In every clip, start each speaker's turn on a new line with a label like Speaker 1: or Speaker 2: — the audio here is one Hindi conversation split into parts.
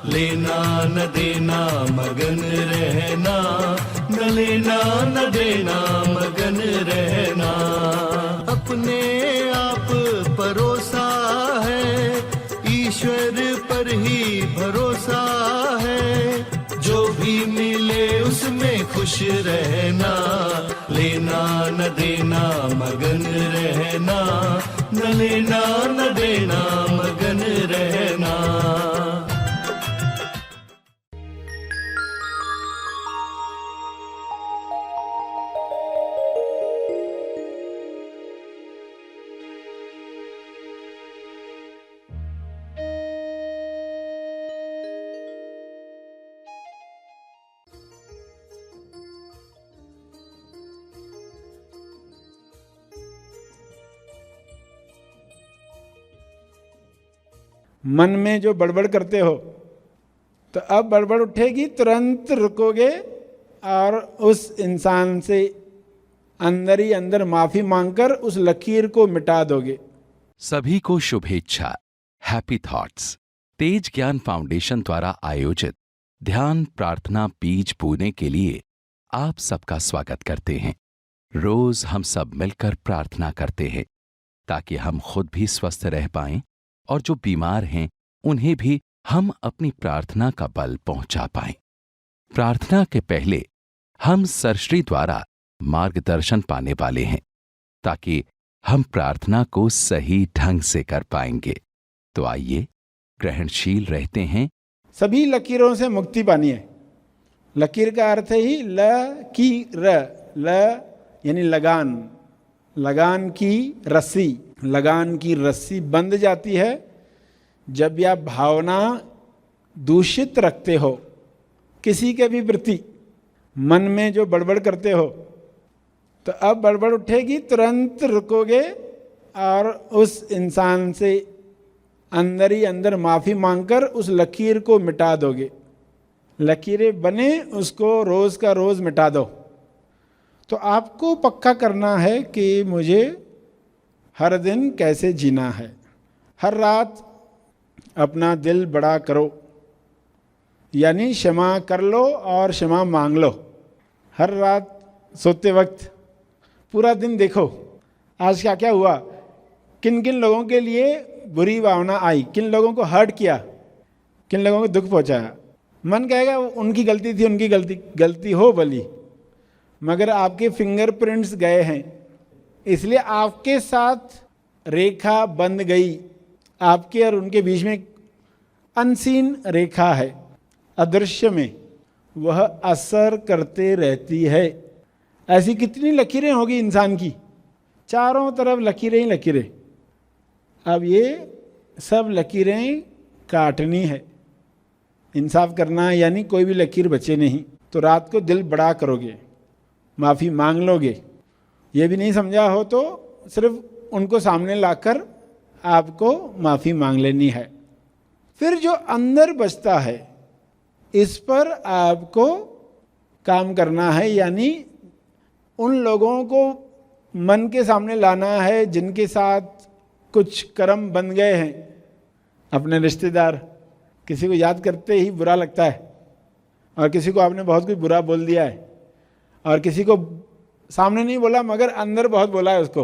Speaker 1: लेना न देना मगन रहना, न लेना न देना मगन रहना। अपने आप परोसा है, ईश्वर पर ही भरोसा है। जो भी मिले उसमें खुश रहना, लेना न देना मगन रहना, न लेना न देना मगन रहना।
Speaker 2: मन में जो बड़बड़ करते हो, तो अब बड़बड़ उठेगी, तुरंत रुकोगे और उस इंसान से अंदर ही अंदर माफी मांगकर उस लकीर को मिटा दोगे।
Speaker 3: सभी को शुभेच्छा। हैप्पी थॉट्स तेज ज्ञान फाउंडेशन द्वारा आयोजित ध्यान प्रार्थना बीज बोने के लिए आप सबका स्वागत करते हैं। रोज हम सब मिलकर प्रार्थना करते हैं ताकि हम खुद भी स्वस्थ रह पाएं और जो बीमार हैं उन्हें भी हम अपनी प्रार्थना का बल पहुंचा पाएं। प्रार्थना के पहले हम सरश्री द्वारा मार्गदर्शन पाने वाले हैं ताकि हम प्रार्थना को सही ढंग से कर पाएंगे। तो आइए ग्रहणशील रहते हैं।
Speaker 2: सभी लकीरों से मुक्ति पानी है। लकीर का अर्थ है ही लकीर, ल यानी लगान, लगान की रस्सी। लगान की रस्सी बंध जाती है जब यह भावना दूषित रखते हो किसी के भी प्रति। मन में जो बड़बड़ करते हो, तो अब बड़बड़ उठेगी, तुरंत रुकोगे और उस इंसान से अंदर ही अंदर माफी मांगकर उस लकीर को मिटा दोगे। लकीरें बने, उसको रोज का रोज मिटा दो। तो आपको पक्का करना है कि मुझे हर दिन कैसे जीना है। हर रात अपना दिल बड़ा करो, यानी क्षमा कर लो और क्षमा मांग लो। हर रात सोते वक्त पूरा दिन देखो आज क्या क्या हुआ, किन किन लोगों के लिए बुरी भावना आई, किन लोगों को हर्ट किया, किन लोगों को दुख पहुंचाया। मन कहेगा उनकी गलती थी, उनकी गलती हो भली, मगर आपके फिंगरप्रिंट्स गए हैं, इसलिए आपके साथ रेखा बंध गई। आपके और उनके बीच में अनसीन रेखा है, अदृश्य में, वह असर करते रहती है। ऐसी कितनी लकीरें होगी इंसान की, चारों तरफ लकीरें ही लकीरें। अब ये सब लकीरें काटनी है, इंसाफ करना है, यानी कोई भी लकीर बचे नहीं। तो रात को दिल बड़ा करोगे, माफ़ी मांग लोगे। ये भी नहीं समझा हो तो सिर्फ उनको सामने लाकर आपको माफ़ी मांग लेनी है। फिर जो अंदर बचता है इस पर आपको काम करना है, यानी उन लोगों को मन के सामने लाना है जिनके साथ कुछ कर्म बन गए हैं। अपने रिश्तेदार, किसी को याद करते ही बुरा लगता है, और किसी को आपने बहुत कुछ बुरा बोल दिया है, और किसी को सामने नहीं बोला मगर अंदर बहुत बोला है, उसको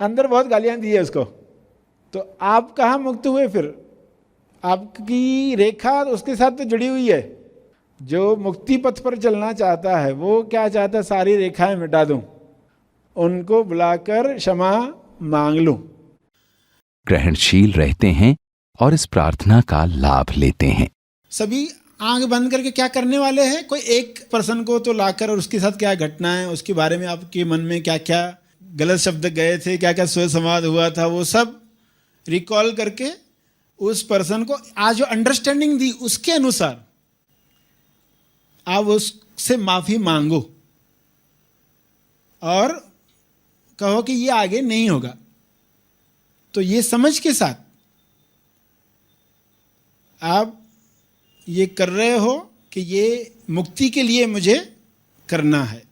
Speaker 2: अंदर बहुत गालियां दी है उसको। तो आप कहाँ मुक्त हुए फिर? आपकी रेखा उसके साथ तो जुड़ी हुई है। जो मुक्ति पथ पर चलना चाहता है वो क्या चाहता है? सारी रेखाएं मिटा दूं, उनको बुलाकर क्षमा मांग लूं।
Speaker 3: ग्रहणशील रहते हैं और इस प्रार्थना का लाभ लेते हैं।
Speaker 2: सभी आंख बंद करके क्या करने वाले हैं? कोई एक पर्सन को तो लाकर और उसके साथ क्या घटना है, उसके बारे में आपके मन में क्या क्या गलत शब्द गए थे, क्या क्या स्व संवाद हुआ था, वो सब रिकॉल करके उस पर्सन को आज जो अंडरस्टैंडिंग दी उसके अनुसार आप उससे माफी मांगो और कहो कि ये आगे नहीं होगा। तो ये समझ के साथ आप ये कर रहे हो कि ये मुक्ति के लिए मुझे करना है।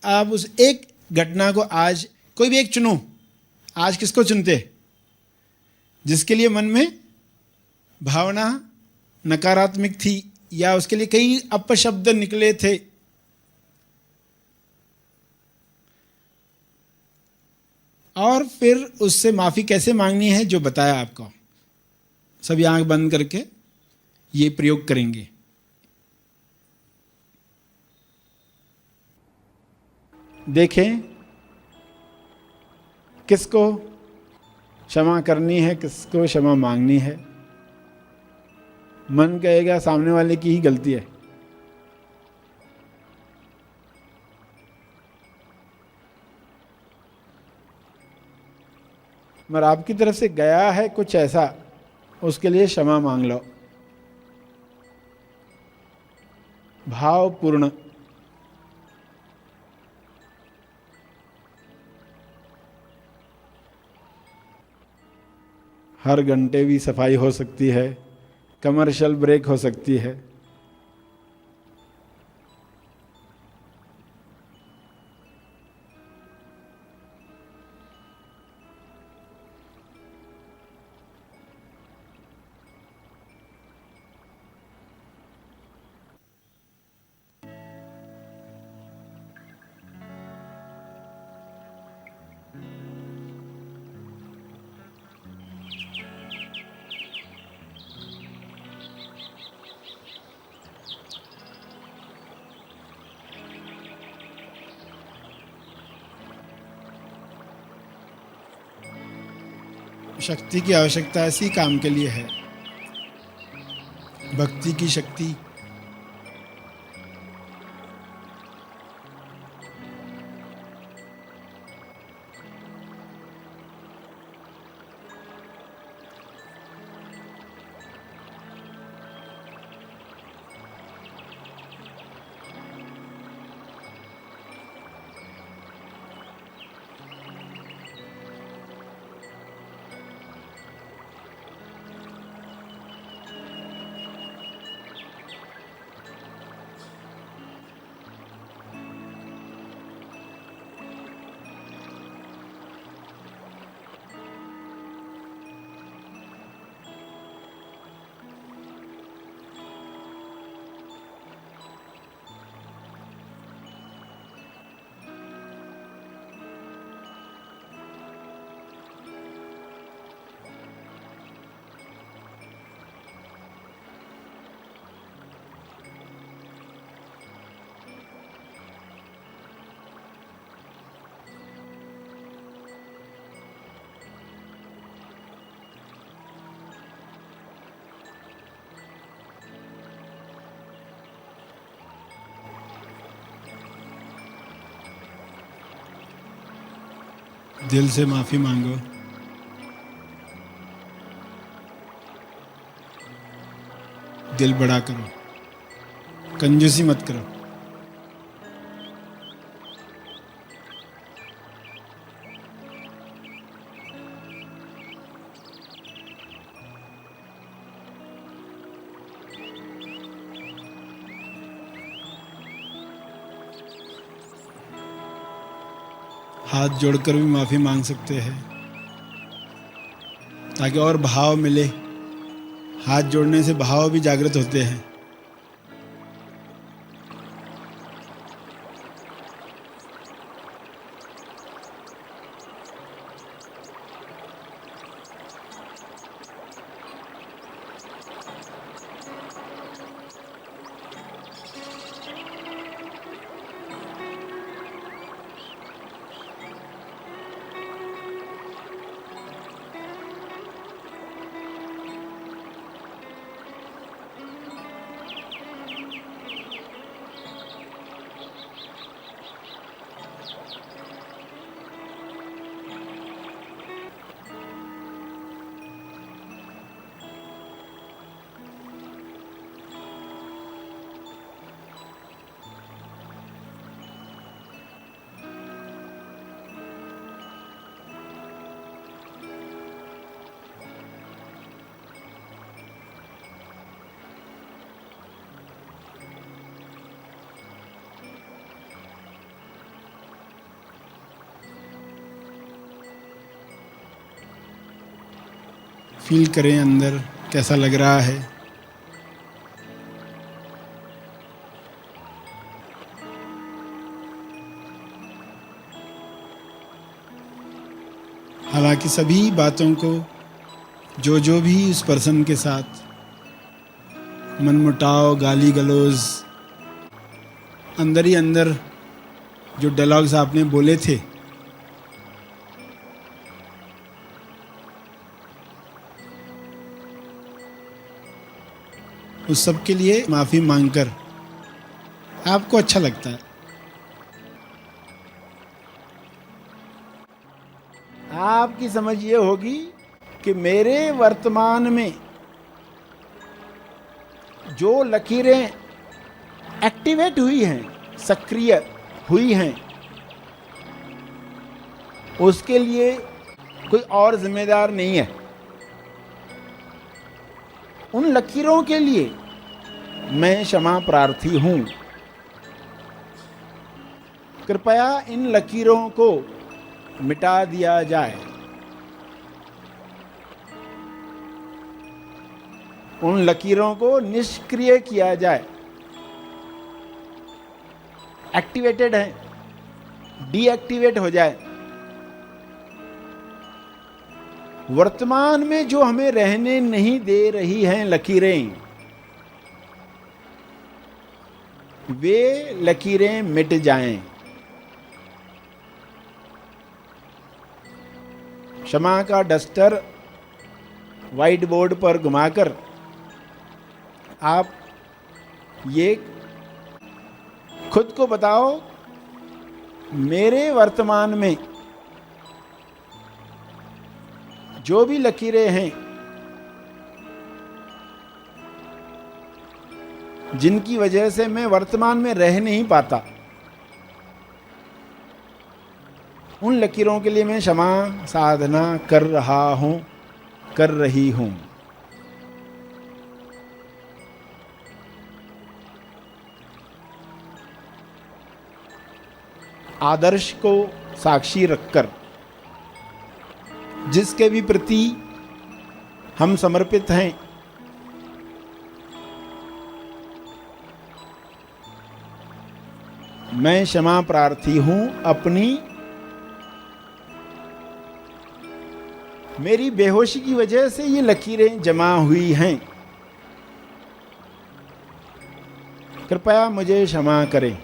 Speaker 2: आप उस एक घटना को आज कोई भी एक चुनो। आज किसको चुनते? जिसके लिए मन में भावना नकारात्मक थी या उसके लिए कई अपशब्द निकले थे, और फिर उससे माफ़ी कैसे मांगनी है जो बताया आपको। सभी आंख बंद करके ये प्रयोग करेंगे। देखें किसको क्षमा करनी है, किसको क्षमा मांगनी है। मन कहेगा सामने वाले की ही गलती है, मगर आपकी तरफ से गया है कुछ ऐसा, उसके लिए क्षमा मांग लो भावपूर्ण। हर घंटे भी सफाई हो सकती है, कमर्शियल ब्रेक हो सकती है। शक्ति की आवश्यकता इसी काम के लिए है, भक्ति की शक्ति। दिल से माफी मांगो। दिल बड़ा करो, कंजूसी मत करो। हाथ जोड़कर भी माफी मांग सकते हैं ताकि और भाव मिले। हाथ जोड़ने से भाव भी जागृत होते हैं। फील करें अंदर कैसा लग रहा है। हालांकि सभी बातों को जो भी उस पर्सन के साथ मनमुटाव, गाली गलौज, अंदर ही अंदर जो डायलॉग्स आपने बोले थे, उस सब के लिए माफ़ी मांगकर आपको अच्छा लगता है। आपकी समझ ये होगी कि मेरे वर्तमान में जो लकीरें एक्टिवेट हुई हैं, सक्रिय हुई हैं, उसके लिए कोई और जिम्मेदार नहीं है। उन लकीरों के लिए मैं क्षमा प्रार्थी हूं। कृपया इन लकीरों को मिटा दिया जाए। उन लकीरों को निष्क्रिय किया जाए। एक्टिवेटेड है, डीएक्टिवेट हो जाए। वर्तमान में जो हमें रहने नहीं दे रही हैं लकीरें, वे लकीरें मिट जाएं। क्षमा का डस्टर व्हाइट बोर्ड पर घुमाकर आप ये खुद को बताओ, मेरे वर्तमान में जो भी लकीरें हैं जिनकी वजह से मैं वर्तमान में रह नहीं पाता, उन लकीरों के लिए मैं क्षमा साधना कर रहा हूं, कर रही हूं। आदर्श को साक्षी रखकर जिसके भी प्रति हम समर्पित हैं, मैं क्षमा प्रार्थी हूं। अपनी मेरी बेहोशी की वजह से ये लकीरें जमा हुई हैं, कृपया मुझे क्षमा करें।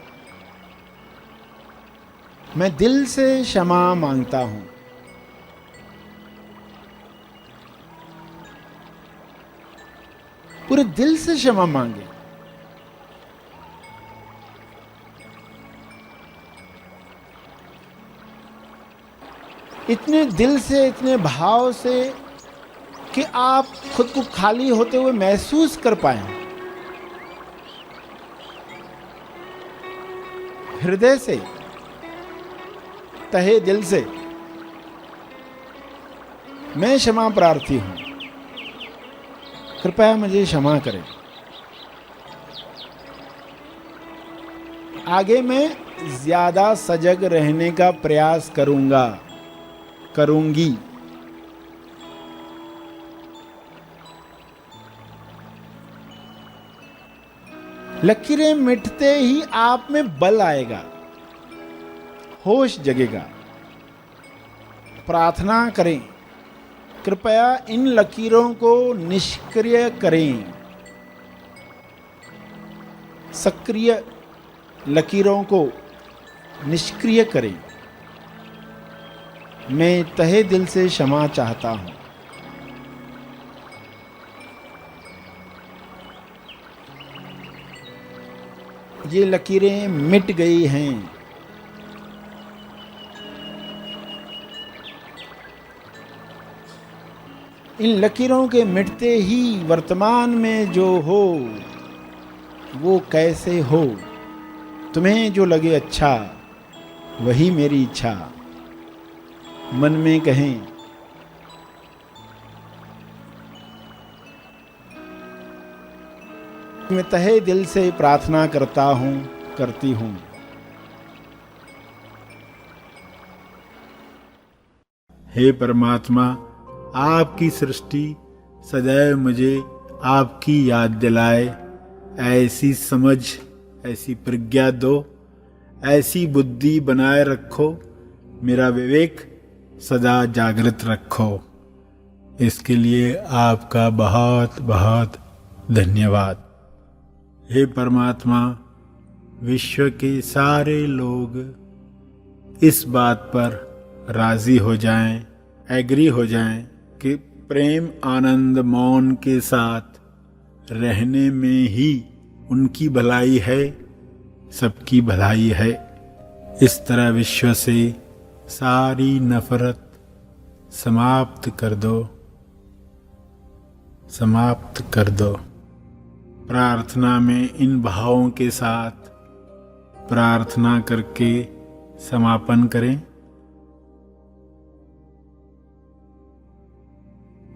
Speaker 2: मैं दिल से क्षमा मांगता हूं। पूरे दिल से क्षमा मांगे। इतने दिल से, इतने भाव से कि आप खुद को खाली होते हुए महसूस कर पाएं। हृदय से, तहे दिल से मैं क्षमा प्रार्थी हूं, कृपया मुझे क्षमा करें। आगे मैं ज्यादा सजग रहने का प्रयास करूंगा, करूंगी। लकीरें मिटते ही आप में बल आएगा, होश जगेगा। प्रार्थना करें, कृपया इन लकीरों को निष्क्रिय करें। सक्रिय लकीरों को निष्क्रिय करें। मैं तहे दिल से क्षमा चाहता हूं। ये लकीरें मिट गई हैं। इन लकीरों के मिटते ही वर्तमान में जो हो वो कैसे हो, तुम्हें जो लगे अच्छा वही मेरी इच्छा। मन में कहें, मैं तहे दिल से प्रार्थना करता हूं, करती हूं।
Speaker 4: हे परमात्मा, आपकी सृष्टि सदैव मुझे आपकी याद दिलाए। ऐसी समझ, ऐसी प्रज्ञा दो, ऐसी बुद्धि बनाए रखो, मेरा विवेक सदा जागृत रखो। इसके लिए आपका बहुत बहुत धन्यवाद। हे परमात्मा, विश्व के सारे लोग इस बात पर राजी हो जाएं, एग्री हो जाएं कि प्रेम आनंद मौन के साथ रहने में ही उनकी भलाई है, सबकी भलाई है। इस तरह विश्व से सारी नफरत समाप्त कर दो, समाप्त कर दो। प्रार्थना में इन भावों के साथ प्रार्थना करके समापन करें।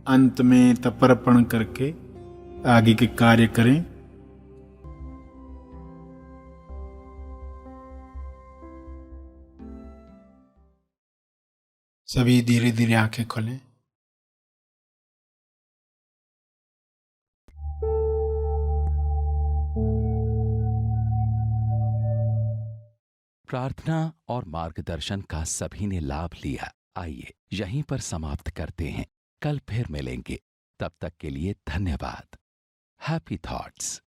Speaker 4: अंत में तर्पण करके आगे के कार्य करें। सभी धीरे धीरे आंखें खोलें।
Speaker 3: प्रार्थना और मार्गदर्शन का सभी ने लाभ लिया। आइए यहीं पर समाप्त करते हैं। कल फिर मिलेंगे। तब तक के लिए धन्यवाद। Happy thoughts.